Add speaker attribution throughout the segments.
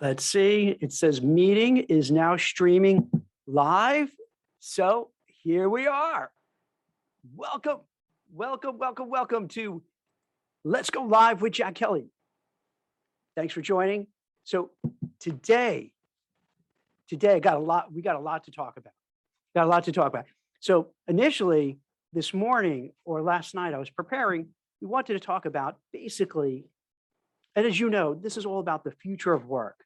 Speaker 1: Let's see. It says meeting is now streaming live. So here we are. Welcome, welcome to Let's Go Live with Jack Kelly. Thanks for joining. So today, we got a lot to talk about. So initially this morning or last night, I was preparing, we wanted to talk about basically, and as you know, this is all about the future of work.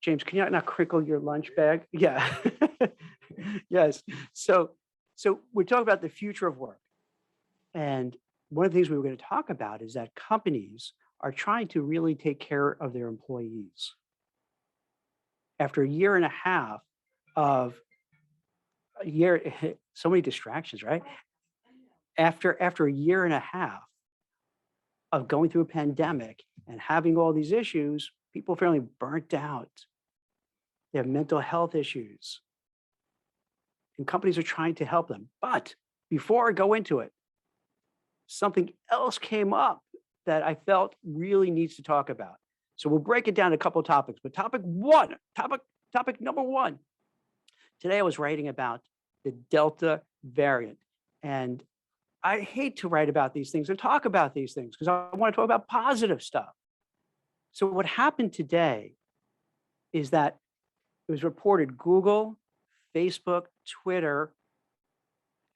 Speaker 1: James, can you not crinkle your lunch bag? Yeah. Yes. So we're talking about the future of work. And one of the things we were going to talk about is that companies are trying to really take care of their employees. After a year and a half of so many distractions, right? After a year and a half of going through a pandemic and having all these issues, people are feeling burnt out. They have mental health issues. And companies are trying to help them. But before I go into it, something else came up that I felt really needs to talk about. So we'll break it down to a couple of topics. But topic number one. Today I was writing about the Delta variant. And I hate to write about these things and talk about these things because I want to talk about positive stuff. So what happened today is that it was reported Google, Facebook, Twitter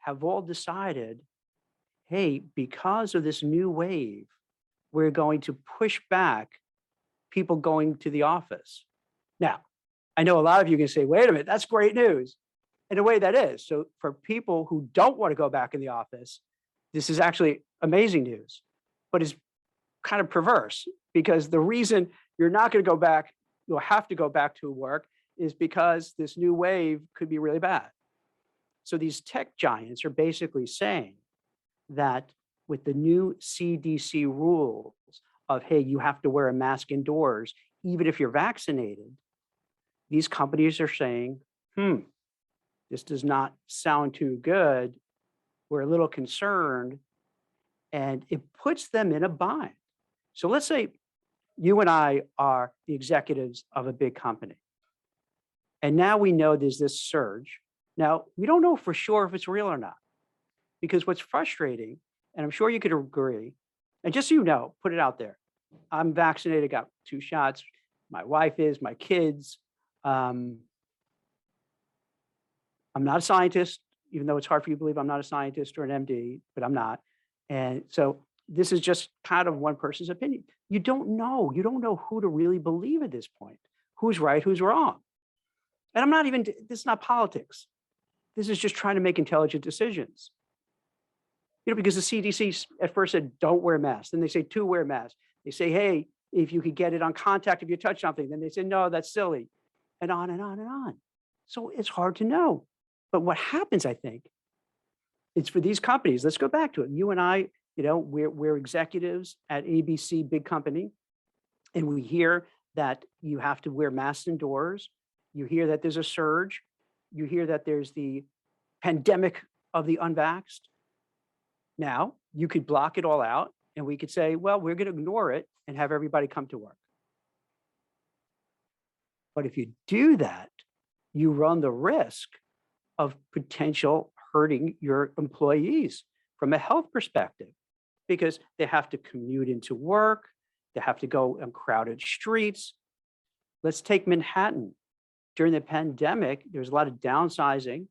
Speaker 1: have all decided, hey, because of this new wave, we're going to push back people going to the office. Now, I know a lot of you can say, wait a minute, that's great news. In a way that is. So for people who don't want to go back in the office, this is actually amazing news, but it's kind of perverse because the reason you're not going to go back, you'll have to go back to work is because this new wave could be really bad. So these tech giants are basically saying that with the new CDC rules of, hey, you have to wear a mask indoors, even if you're vaccinated, these companies are saying, this does not sound too good. We're a little concerned. And it puts them in a bind. So let's say you and I are the executives of a big company. And now we know there's this surge. Now, we don't know for sure if it's real or not, because what's frustrating, and I'm sure you could agree, and just so you know, put it out there. I'm vaccinated, got 2 shots. My wife is, my kids. I'm not a scientist, even though it's hard for you to believe I'm not a scientist or an MD, but I'm not. And so this is just kind of one person's opinion. You don't know who to really believe at this point. Who's right, who's wrong. And I'm not even, this is not politics. This is just trying to make intelligent decisions. Because the CDC at first said, don't wear masks. Then they say, to wear masks. They say, hey, if you could get it on contact, if you touch something, then they say, no, that's silly. And on and on and on. So it's hard to know. But what happens, I think, it's for these companies, let's go back to it. You and I, we're executives at ABC, big company, and we hear that you have to wear masks indoors. You hear that there's a surge. You hear that there's the pandemic of the unvaxxed. Now, you could block it all out and we could say, well, we're going to ignore it and have everybody come to work. But if you do that, you run the risk of potential hurting your employees from a health perspective, because they have to commute into work. They have to go on crowded streets. Let's take Manhattan. During the pandemic, there was a lot of downsizing,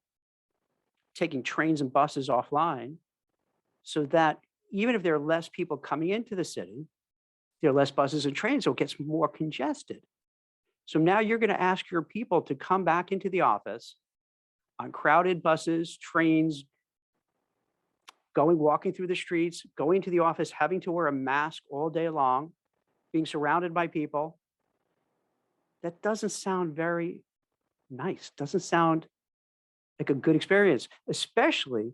Speaker 1: taking trains and buses offline, so that even if there are less people coming into the city, there are less buses and trains, so it gets more congested. So now you're going to ask your people to come back into the office on crowded buses, trains, walking through the streets, going to the office, having to wear a mask all day long, being surrounded by people. That doesn't sound very nice. Doesn't sound like a good experience, especially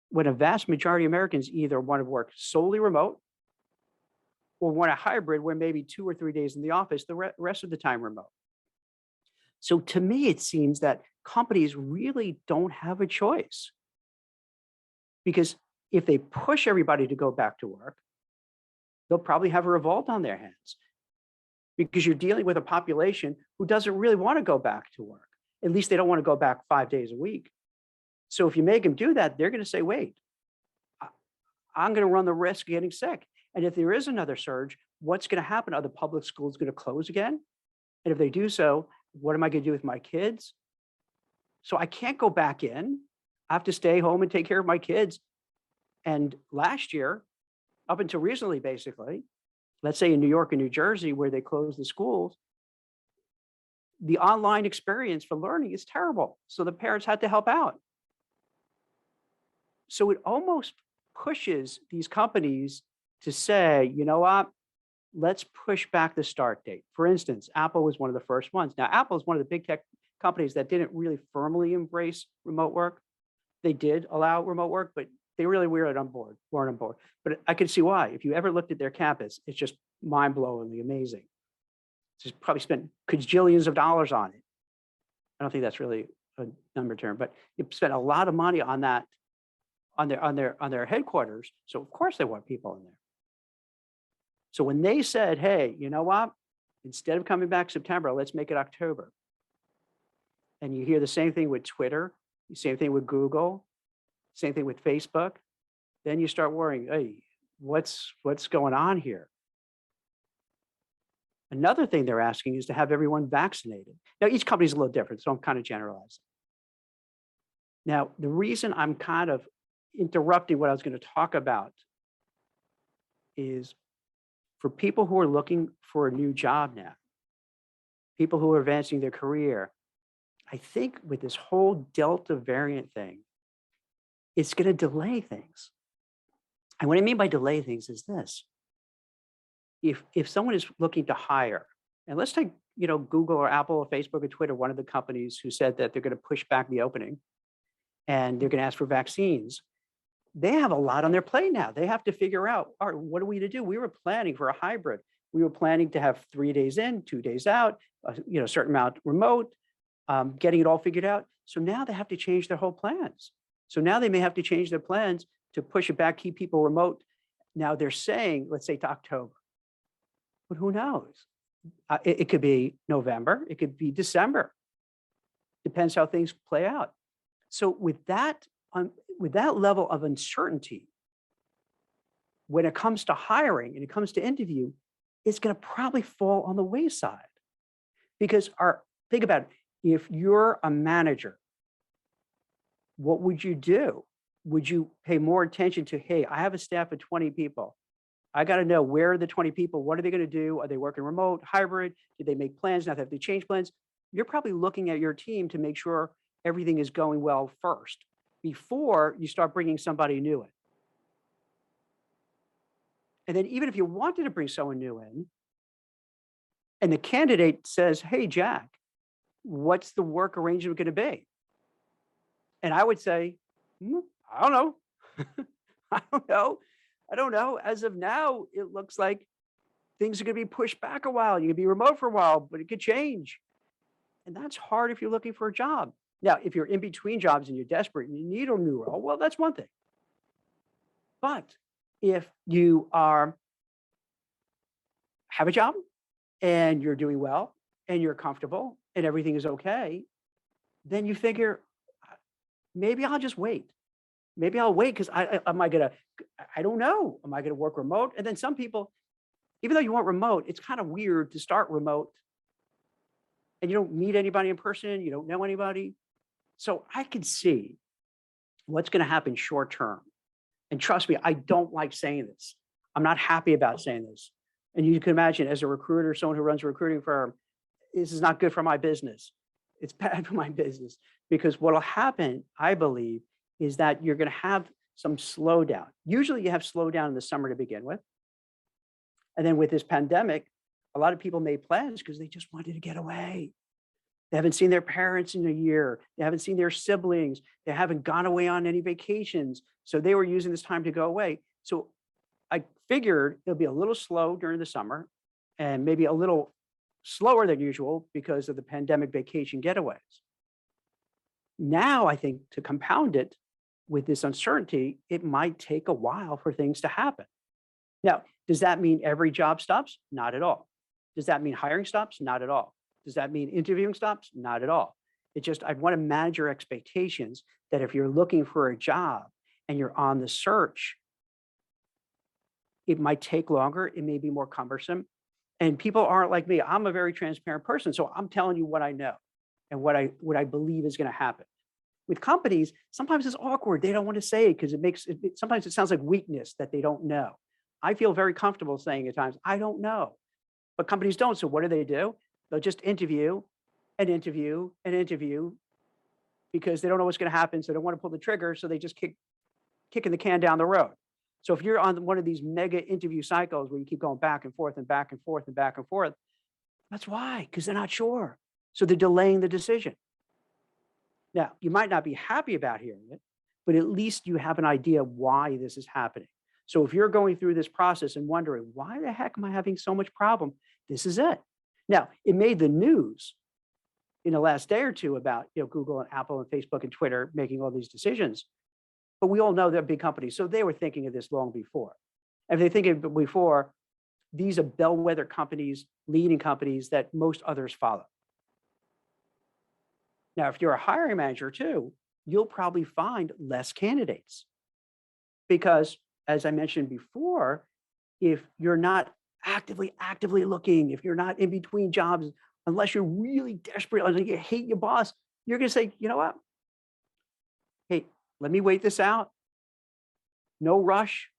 Speaker 1: when a vast majority of Americans either want to work solely remote or want a hybrid where maybe 2 or 3 days in the office, the rest of the time remote. So to me, it seems that companies really don't have a choice, because if they push everybody to go back to work, they'll probably have a revolt on their hands. because you're dealing with a population who doesn't really want to go back to work. At least they don't want to go back 5 days a week. So if you make them do that, they're going to say, wait, I- I'm going to run the risk of getting sick. And if there is another surge, what's going to happen? Are the public schools going to close again? And if they do so, what am I going to do with my kids? So I can't go back in. I have to stay home and take care of my kids. And last year, up until recently, basically, let's say in New York and New Jersey, where they closed the schools, the online experience for learning is terrible. So the parents had to help out. So it almost pushes these companies to say, you know what, let's push back the start date. For instance, Apple was one of the first ones. Now, Apple is one of the big tech companies that didn't really firmly embrace remote work. They did allow remote work, but they really weren't on board. But I can see why. If you ever looked at their campus, it's just mind-blowingly amazing. Just probably spent gajillions of dollars on it. I don't think that's really a number term, but you spent a lot of money on that, on their headquarters. So of course they want people in there. So when they said, hey, you know what? Instead of coming back September, let's make it October. And you hear the same thing with Twitter, the same thing with Google, same thing with Facebook. Then you start worrying, hey, what's going on here? Another thing they're asking is to have everyone vaccinated. Now, each company is a little different, so I'm kind of generalizing. Now, the reason I'm kind of interrupting what I was going to talk about is for people who are looking for a new job now, people who are advancing their career, I think with this whole Delta variant thing, it's going to delay things. And what I mean by delay things is this. If someone is looking to hire, and let's take, Google or Apple or Facebook or Twitter, one of the companies who said that they're going to push back the opening and they're going to ask for vaccines. They have a lot on their plate now. They have to figure out, all right, what are we to do? We were planning for a hybrid. We were planning to have 3 days in, 2 days out, a certain amount remote, getting it all figured out. So now they have to change their whole plans. So now they may have to change their plans to push it back, keep people remote. Now they're saying, let's say to October, but who knows? It could be November, it could be December. Depends how things play out. So with that level of uncertainty, when it comes to hiring and it comes to interview, it's going to probably fall on the wayside. Because think about it, if you're a manager, what would you do? Would you pay more attention to, hey, I have a staff of 20 people. I got to know, where are the 20 people? What are they going to do? Are they working remote, hybrid? Did they make plans? Now they have to change plans. You're probably looking at your team to make sure everything is going well first before you start bringing somebody new in. And then even if you wanted to bring someone new in and the candidate says, hey, Jack, what's the work arrangement going to be? And I would say, I don't know. I don't know. As of now, it looks like things are going to be pushed back a while. You can be remote for a while, but it could change. And that's hard if you're looking for a job. Now, if you're in between jobs and you're desperate and you need a new role, well, that's one thing. But if you have a job and you're doing well and you're comfortable and everything is okay, then you figure, maybe I'll just wait. Maybe I'll wait because I don't know. Am I going to work remote? And then some people, even though you want remote, it's kind of weird to start remote and you don't meet anybody in person. You don't know anybody. So I can see what's going to happen short term. And trust me, I don't like saying this. I'm not happy about saying this. And you can imagine, as a recruiter, someone who runs a recruiting firm, this is not good for my business. It's bad for my business because what will happen, I believe, is that you're going to have some slowdown. Usually you have slowdown in the summer to begin with. And then with this pandemic, a lot of people made plans because they just wanted to get away. They haven't seen their parents in a year. They haven't seen their siblings. They haven't gone away on any vacations. So they were using this time to go away. So I figured it'll be a little slow during the summer and maybe a little slower than usual because of the pandemic vacation getaways. Now, I think to compound it with this uncertainty, it might take a while for things to happen. Now, does that mean every job stops? Not at all. Does that mean hiring stops? Not at all. Does that mean interviewing stops? Not at all. It just, I want to manage your expectations that if you're looking for a job and you're on the search, it might take longer. It may be more cumbersome. And people aren't like me. I'm a very transparent person. So I'm telling you what I know and what I believe is going to happen. With companies, sometimes it's awkward. They don't want to say it because sometimes it sounds like weakness that they don't know. I feel very comfortable saying at times, I don't know. But companies don't. So what do? They'll just interview and interview and interview because they don't know what's going to happen. So they don't want to pull the trigger. So they just kicking the can down the road. So if you're on one of these mega interview cycles where you keep going back and forth and back and forth and back and forth, that's why, because they're not sure. So they're delaying the decision. Now, you might not be happy about hearing it, but at least you have an idea why this is happening. So if you're going through this process and wondering, why the heck am I having so much problem? This is it. Now, it made the news in the last day or two about Google and Apple and Facebook and Twitter making all these decisions. But we all know they're big companies, so they were thinking of this long before. And if they think of it before, these are bellwether companies, leading companies that most others follow. Now, if you're a hiring manager too, you'll probably find less candidates because, as I mentioned before, if you're not actively looking, if you're not in between jobs, unless you're really desperate, unless you hate your boss, you're going to say, you know what? Hey, let me wait this out. No rush.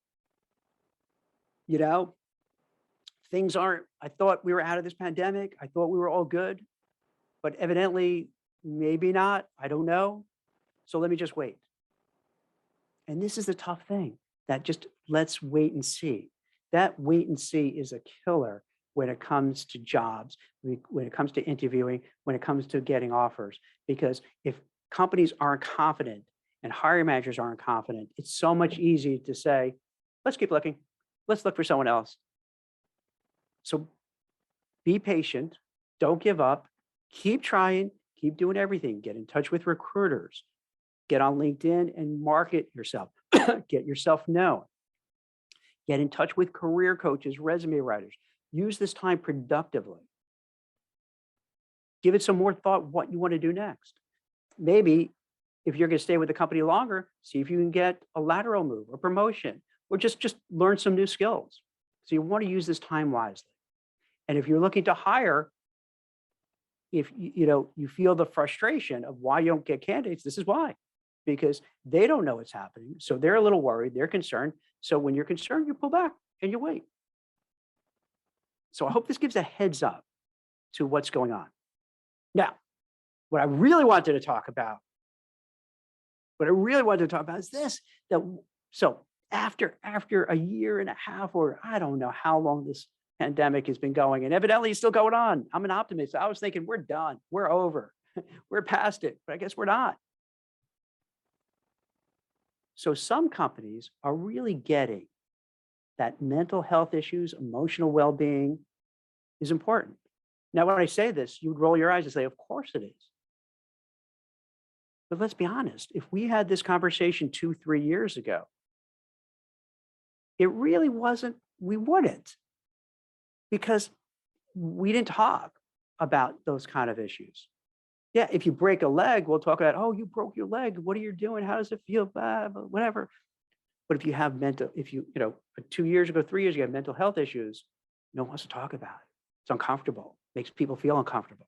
Speaker 1: Things aren't, I thought we were out of this pandemic. I thought we were all good, but evidently, maybe not. I don't know. So let me just wait. And this is the tough thing, that just let's wait and see. That wait and see is a killer when it comes to jobs, when it comes to interviewing, when it comes to getting offers. Because if companies aren't confident and hiring managers aren't confident, it's so much easier to say, let's keep looking. Let's look for someone else. So be patient. Don't give up. Keep trying. Keep doing everything. Get in touch with recruiters. Get on LinkedIn and market yourself. Get yourself known. Get in touch with career coaches, resume writers. Use this time productively. Give it some more thought what you want to do next. Maybe if you're going to stay with the company longer, see if you can get a lateral move or promotion, or just learn some new skills. So you want to use this time wisely. And if you're looking to hire, if you feel the frustration of why you don't get candidates, this is why. Because they don't know what's happening. So they're a little worried, they're concerned. So when you're concerned, you pull back and you wait. So I hope this gives a heads up to what's going on. Now, what I really wanted to talk about is this, so after a year and a half, or I don't know how long this pandemic has been going, and evidently it's still going on. I'm an optimist. I was thinking we're done, we're over, we're past it, but I guess we're not. So some companies are really getting that mental health issues, emotional well-being is important. Now, when I say this, you would roll your eyes and say, of course it is. But let's be honest, if we had this conversation 2-3 years ago, it really wasn't, we wouldn't, because we didn't talk about those kind of issues. Yeah, if you break a leg, we'll talk about, oh, you broke your leg. What are you doing? How does it feel? Blah, blah, whatever. But if you have 2 years ago, 3 years ago, you have mental health issues, no one wants to talk about it. It's uncomfortable, makes people feel uncomfortable.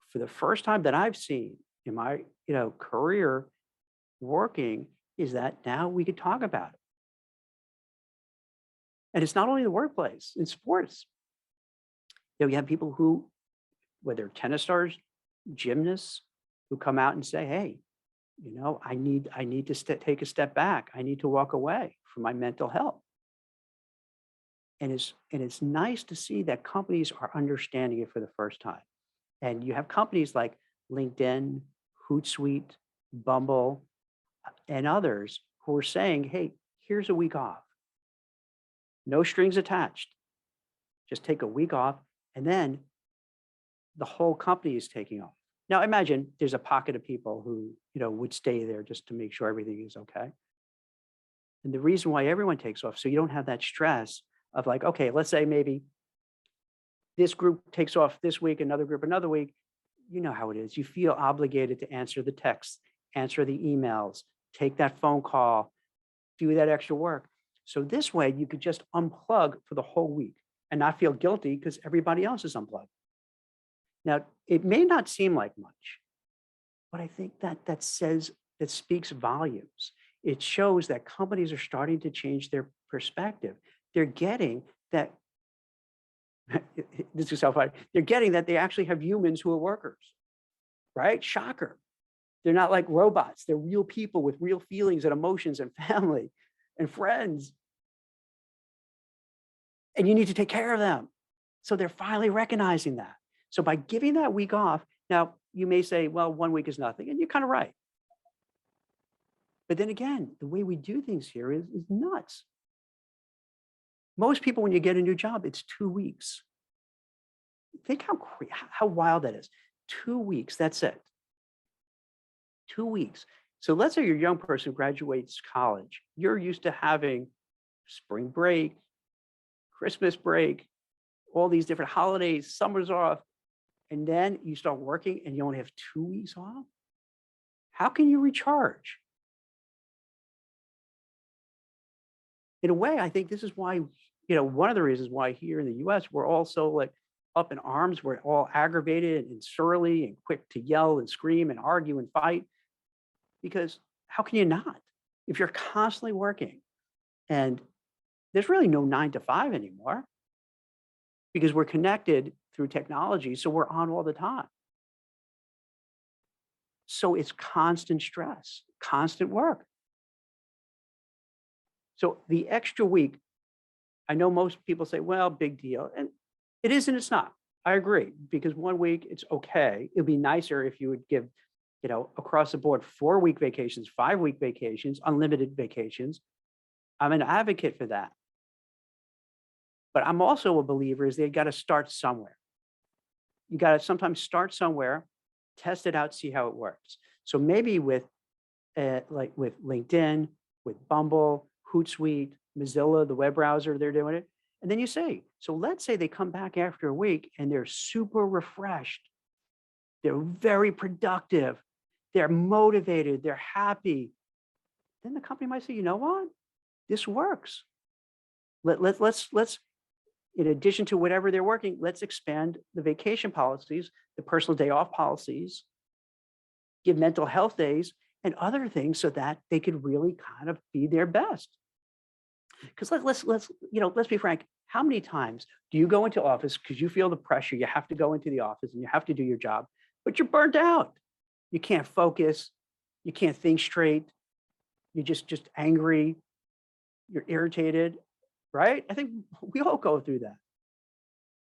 Speaker 1: For the first time that I've seen in my career working is that now we could talk about it. And it's not only the workplace, in sports. You have people who, whether tennis stars, gymnasts, who come out and say, hey, I need to take a step back. I need to walk away from my mental health. And it's nice to see that companies are understanding it for the first time. And you have companies like LinkedIn, Hootsuite, Bumble, and others who are saying, hey, here's a week off. No strings attached. Just take a week off, and then the whole company is taking off. Now, imagine there's a pocket of people who, would stay there just to make sure everything is okay. And the reason why everyone takes off, so you don't have that stress of like, okay, let's say maybe This group takes off this week, another group another week. You know how it is. You feel obligated to answer the texts, answer the emails, take that phone call, do that extra work. So this way you could just unplug for the whole week and not feel guilty because everybody else is unplugged. Now, it may not seem like much, but I think that speaks volumes. It shows that companies are starting to change their perspective. They're getting that this is so funny. They're getting that they actually have humans who are workers, right? Shocker. They're not like robots. They're real people with real feelings and emotions and family and friends. And you need to take care of them. So they're finally recognizing that. So by giving that week off, now you may say, well, 1 week is nothing, and you're kind of right. But then again, the way we do things here is nuts. Most people, when you get a new job, it's 2 weeks. Think how wild that is. 2 weeks, that's it. 2 weeks. So let's say you're a young person who graduates college. You're used to having spring break, Christmas break, all these different holidays, summers off, and then you start working and you only have 2 weeks off? How can you recharge? In a way, I think this is why, one of the reasons why here in the US, we're all so like up in arms. We're all aggravated and surly and quick to yell and scream and argue and fight. Because how can you not? If you're constantly working and there's really no 9 to 5 anymore because we're connected through technology. So we're on all the time. So it's constant stress, constant work. So the extra week, I know most people say, well, big deal. And it is and it's not. I agree, because 1 week, it's okay. It'd be nicer if you would give, across the board, 4-week vacations, 5-week vacations, unlimited vacations. I'm an advocate for that. But I'm also a believer is they got to start somewhere. You got to sometimes start somewhere, test it out, see how it works. So maybe with LinkedIn, with Bumble, Hootsuite, Mozilla, the web browser, they're doing it. And then you say, so let's say they come back after a week and they're super refreshed. They're very productive. They're motivated. They're happy. Then the company might say, you know what? This works. Let's, in addition to whatever they're working, let's expand the vacation policies, the personal day off policies, give mental health days and other things so that they could really kind of be their best. Because let's be frank. How many times do you go into office because you feel the pressure? You have to go into the office and you have to do your job, but you're burnt out. You can't focus. You can't think straight. You're just angry. You're irritated, right? I think we all go through that.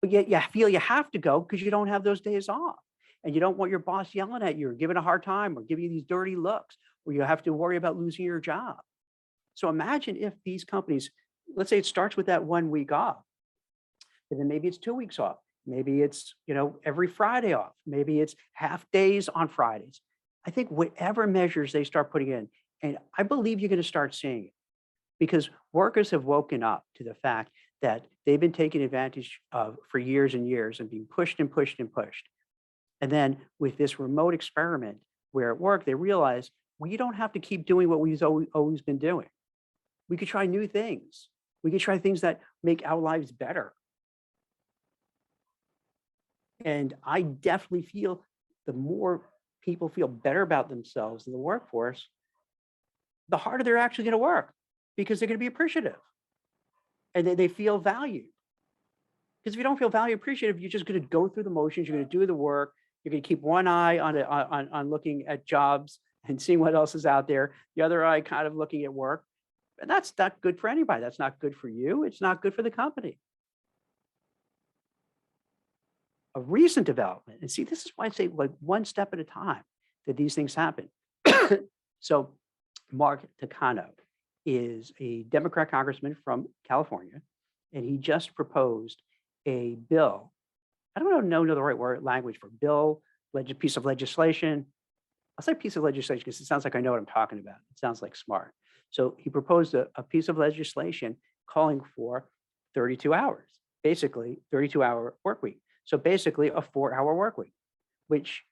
Speaker 1: But yet you feel you have to go because you don't have those days off. And you don't want your boss yelling at you or giving a hard time or giving you these dirty looks where you have to worry about losing your job. So imagine if these companies, let's say it starts with that 1 week off, and then maybe it's 2 weeks off. Maybe it's, every Friday off. Maybe it's half days on Fridays. I think whatever measures they start putting in, and I believe you're going to start seeing it because workers have woken up to the fact that they've been taken advantage of for years and years and being pushed and pushed and pushed. And then with this remote experiment where at work, they realize we don't have to keep doing what we've always been doing. We could try new things. We could try things that make our lives better. And I definitely feel the more people feel better about themselves in the workforce, the harder they're actually going to work because they're going to be appreciative and they feel valued. Because if you don't feel value appreciative, you're just going to go through the motions. You're going to do the work. You're going to keep one eye on looking at jobs and seeing what else is out there. The other eye kind of looking at work. And that's not good for anybody. That's not good for you. It's not good for the company. A recent development, and see, this is why I say like one step at a time that these things happen. So Mark Takano is a Democrat congressman from California, and he just proposed a bill. I don't know the right language for bill, piece of legislation. I'll say piece of legislation because it sounds like I know what I'm talking about. It sounds like smart. So he proposed a piece of legislation calling for 32 hours. basically 32-hour work week. So basically a 4-hour work week, which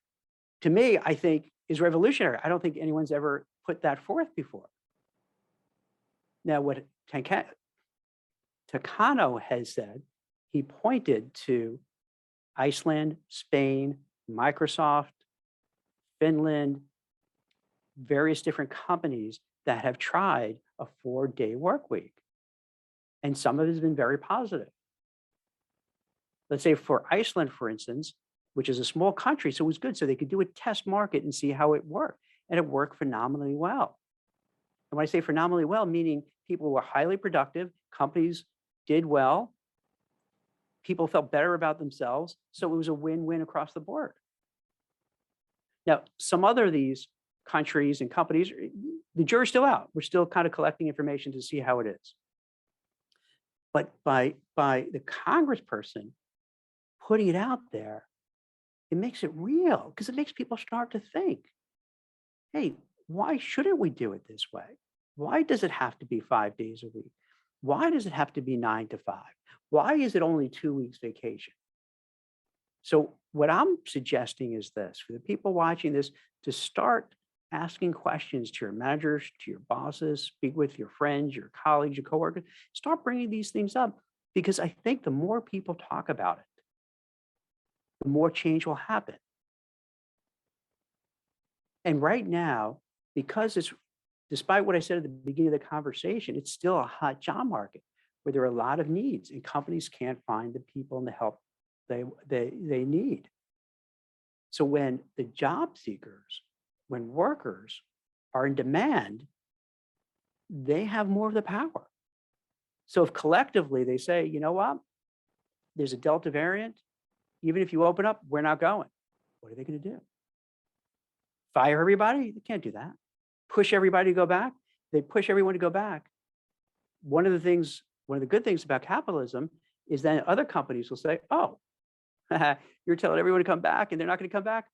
Speaker 1: to me, I think is revolutionary. I don't think anyone's ever put that forth before. Now, what Takano has said, he pointed to Iceland, Spain, Microsoft, Finland, various different companies that have tried a 4-day work week. And some of it has been very positive. Let's say for Iceland, for instance, which is a small country, so it was good. So they could do a test market and see how it worked. And it worked phenomenally well. And when I say phenomenally well, meaning people were highly productive, companies did well, people felt better about themselves. So it was a win-win across the board. Now, some other of these countries and companies, the jury's still out. We're still kind of collecting information to see how it is. But by the congressperson putting it out there, it makes it real because it makes people start to think, hey, why shouldn't we do it this way? Why does it have to be 5 days a week? Why does it have to be 9 to 5? Why is it only 2 weeks vacation? So what I'm suggesting is this, for the people watching this, to start asking questions to your managers, to your bosses, speak with your friends, your colleagues, your coworkers, start bringing these things up, because I think the more people talk about it, the more change will happen. And right now, because it's, despite what I said at the beginning of the conversation, it's still a hot job market where there are a lot of needs and companies can't find the people and the help they need. So when the job seekers, when workers are in demand, they have more of the power. So if collectively they say, you know what, there's a Delta variant, even if you open up, we're not going. What are they going to do? Fire everybody? They can't do that. Push everybody to go back? They push everyone to go back. One of the good things about capitalism is that other companies will say, oh, you're telling everyone to come back and they're not going to come back?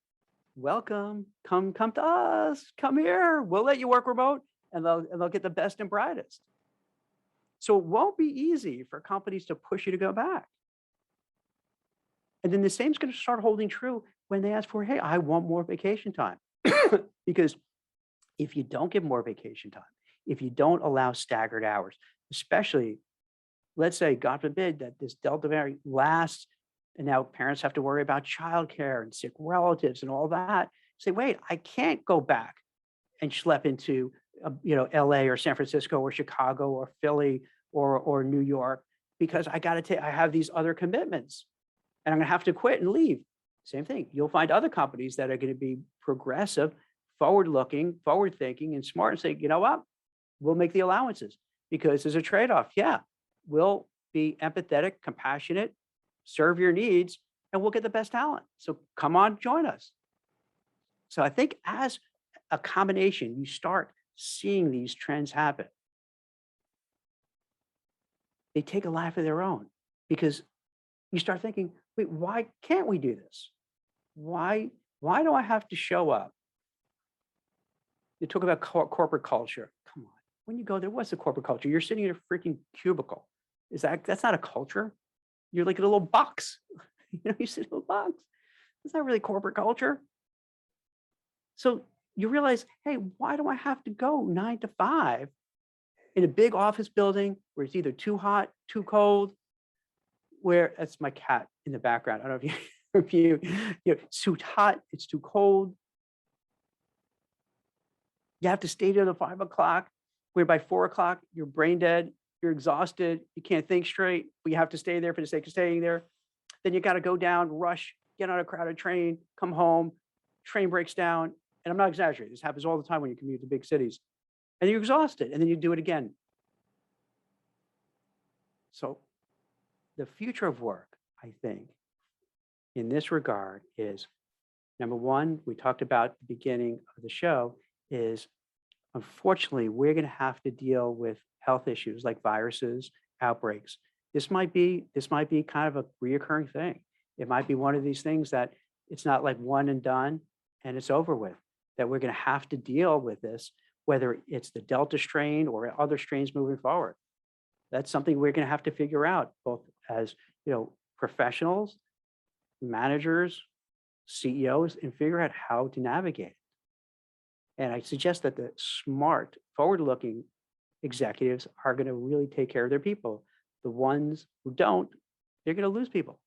Speaker 1: Welcome, come to us, come here. We'll let you work remote, and they'll get the best and brightest. So it won't be easy for companies to push you to go back. And then the same is going to start holding true when they ask for, hey, I want more vacation time. Because if you don't give more vacation time, if you don't allow staggered hours, especially, let's say, God forbid, that this Delta variant lasts, and now parents have to worry about childcare and sick relatives and all that. Say, wait, I can't go back and schlep into LA or San Francisco or Chicago or Philly or New York, because I have these other commitments and I'm gonna have to quit and leave. Same thing. You'll find other companies that are going to be progressive, forward-looking, forward-thinking, and smart, and say, you know what, we'll make the allowances because there's a trade-off. Yeah, we'll be empathetic, compassionate, serve your needs, and we'll get the best talent. So come on, join us. So I think as a combination, you start seeing these trends happen. They take a life of their own because you start thinking, wait, why can't we do this? Why do I have to show up? You talk about corporate culture. Come on. When you go there, what's the corporate culture? You're sitting in a freaking cubicle. That's not a culture. You're like in a little box. You sit in a little box. That's not really corporate culture. So you realize, hey, why do I have to go 9 to 5 in a big office building where it's either too hot, too cold, where that's my cat in the background. I don't know if it's too hot, it's too cold. You have to stay there till 5 o'clock, where by 4 o'clock, you're brain dead, you're exhausted, you can't think straight, but you have to stay there for the sake of staying there. Then you got to go down, rush, get on a crowded train, come home, train breaks down. And I'm not exaggerating. This happens all the time when you commute to big cities. And you're exhausted, and then you do it again. So the future of work, I think, in this regard is, number one, we talked about at the beginning of the show, is unfortunately, we're going to have to deal with health issues like viruses, outbreaks. This might be kind of a reoccurring thing. It might be one of these things that it's not like one and done and it's over with, that we're going to have to deal with this, whether it's the Delta strain or other strains moving forward. That's something we're going to have to figure out, both as professionals, managers, CEOs, and figure out how to navigate it. And I suggest that the smart, forward-looking executives are going to really take care of their people. The ones who don't, they're going to lose people.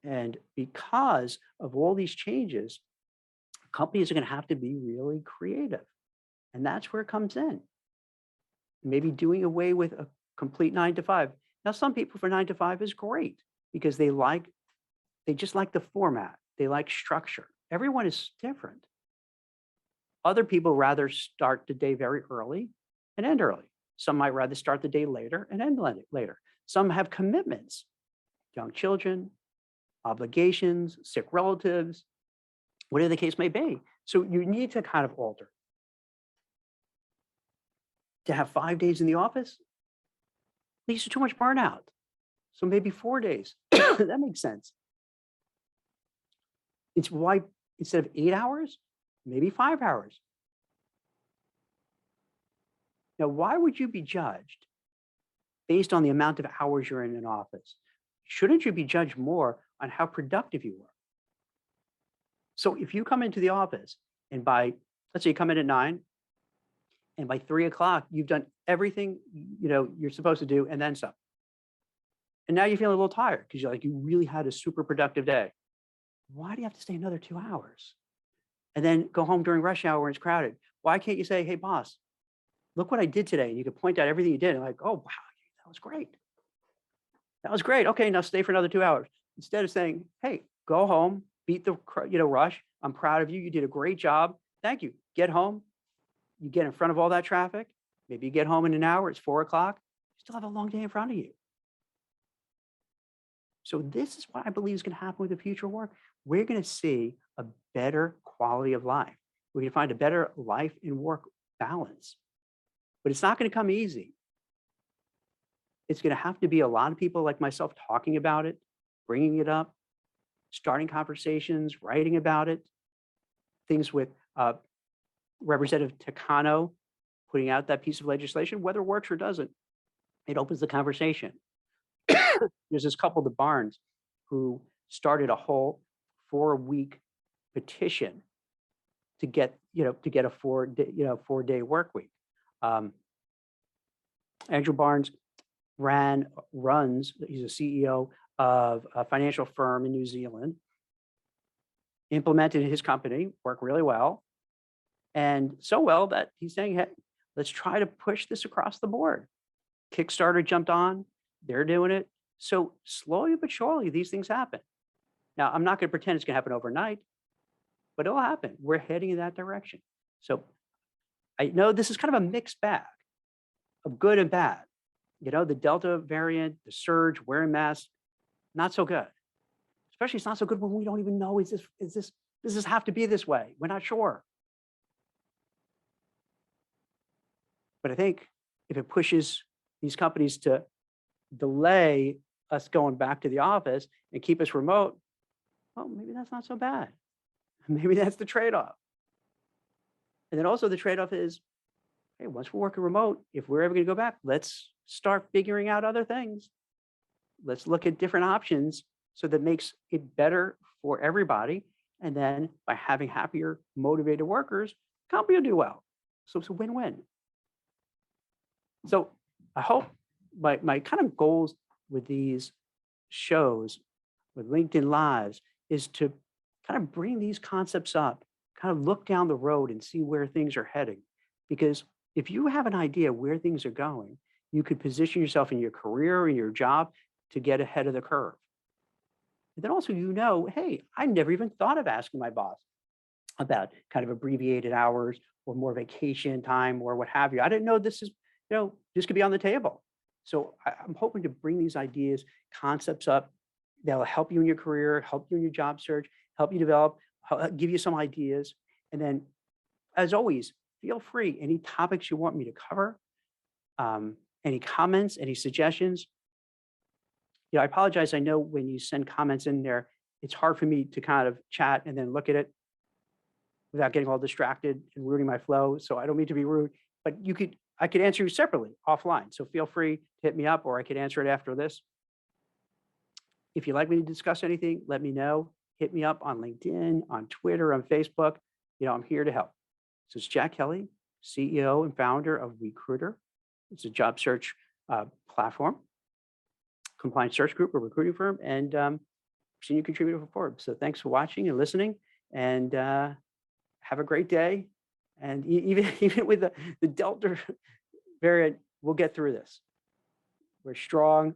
Speaker 1: And because of all these changes, companies are going to have to be really creative. And that's where it comes in. Maybe doing away with a complete 9 to 5. Now, some people for 9 to 5 is great because they just like the format. They like structure. Everyone is different. Other people rather start the day very early and end early. Some might rather start the day later and end later. Some have commitments, young children, obligations, sick relatives, whatever the case may be. So you need to kind of alter. To have 5 days in the office leads to too much burnout. So maybe 4 days. That makes sense. It's why instead of 8 hours, maybe 5 hours. Now, why would you be judged based on the amount of hours you're in an office? Shouldn't you be judged more on how productive you were? So if you come into the office and let's say you come in at 9, and by 3 o'clock, you've done everything you're supposed to do and then some. And now you're feeling a little tired because you really had a super productive day. Why do you have to stay another 2 hours? And then go home during rush hour when it's crowded? Why can't you say, hey, boss, look what I did today? And you can point out everything you did. And oh, wow, that was great. That was great. Okay, now stay for another 2 hours. Instead of saying, hey, go home, beat the rush. I'm proud of you. You did a great job. Thank you. Get home. You get in front of all that traffic. Maybe you get home in an hour. It's 4 o'clock. You still have a long day in front of you. So this is what I believe is going to happen with the future of work. We're going to see a better quality of life. We're going to find a better life and work balance. But it's not going to come easy. It's going to have to be a lot of people like myself talking about it, bringing it up, starting conversations, writing about it. Things with Representative Takano putting out that piece of legislation, whether it works or doesn't, it opens the conversation. There's this couple, the Barnes, who started a whole 4-week petition to get a 4-day work week. Andrew Barnes runs. He's a CEO of a financial firm in New Zealand. Implemented his company, worked really well, and so well that he's saying, hey, let's try to push this across the board. Kickstarter jumped on, they're doing it. So slowly but surely, these things happen. Now, I'm not going to pretend it's going to happen overnight, but it'll happen. We're heading in that direction. So I know this is kind of a mixed bag of good and bad. The Delta variant, the surge, wearing masks, not so good. Especially it's not so good when we don't even know, does this have to be this way? We're not sure. But I think if it pushes these companies to delay us going back to the office and keep us remote, well, maybe that's not so bad. Maybe that's the trade-off. And then also the trade-off is, hey, once we're working remote, if we're ever going to go back, let's start figuring out other things. Let's look at different options so that makes it better for everybody. And then by having happier, motivated workers, company will do well. So it's a win-win. So I hope my kind of goals with these shows, with LinkedIn Lives, is to kind of bring these concepts up, kind of look down the road and see where things are heading. Because if you have an idea where things are going, you could position yourself in your career, in your job, to get ahead of the curve. And then also, hey, I never even thought of asking my boss about kind of abbreviated hours or more vacation time or what have you. I didn't know this could be on the table. So I'm hoping to bring these ideas, concepts up that'll help you in your career, help you in your job search, help you develop, give you some ideas. And then, as always, feel free, any topics you want me to cover, any comments, any suggestions. I apologize. I know when you send comments in there, it's hard for me to kind of chat and then look at it without getting all distracted and ruining my flow. So I don't mean to be rude, but I could answer you separately offline. So feel free to hit me up, or I could answer it after this. If you'd like me to discuss anything, let me know. Hit me up on LinkedIn, on Twitter, on Facebook. I'm here to help. So it's Jack Kelly, CEO and founder of Recruiter. It's a job search platform, compliance search group, a recruiting firm, and senior contributor for Forbes. So thanks for watching and listening, and have a great day. And even with the Delta variant, we'll get through this. We're strong.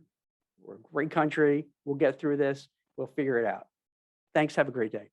Speaker 1: We're a great country. We'll get through this. We'll figure it out. Thanks. Have a great day.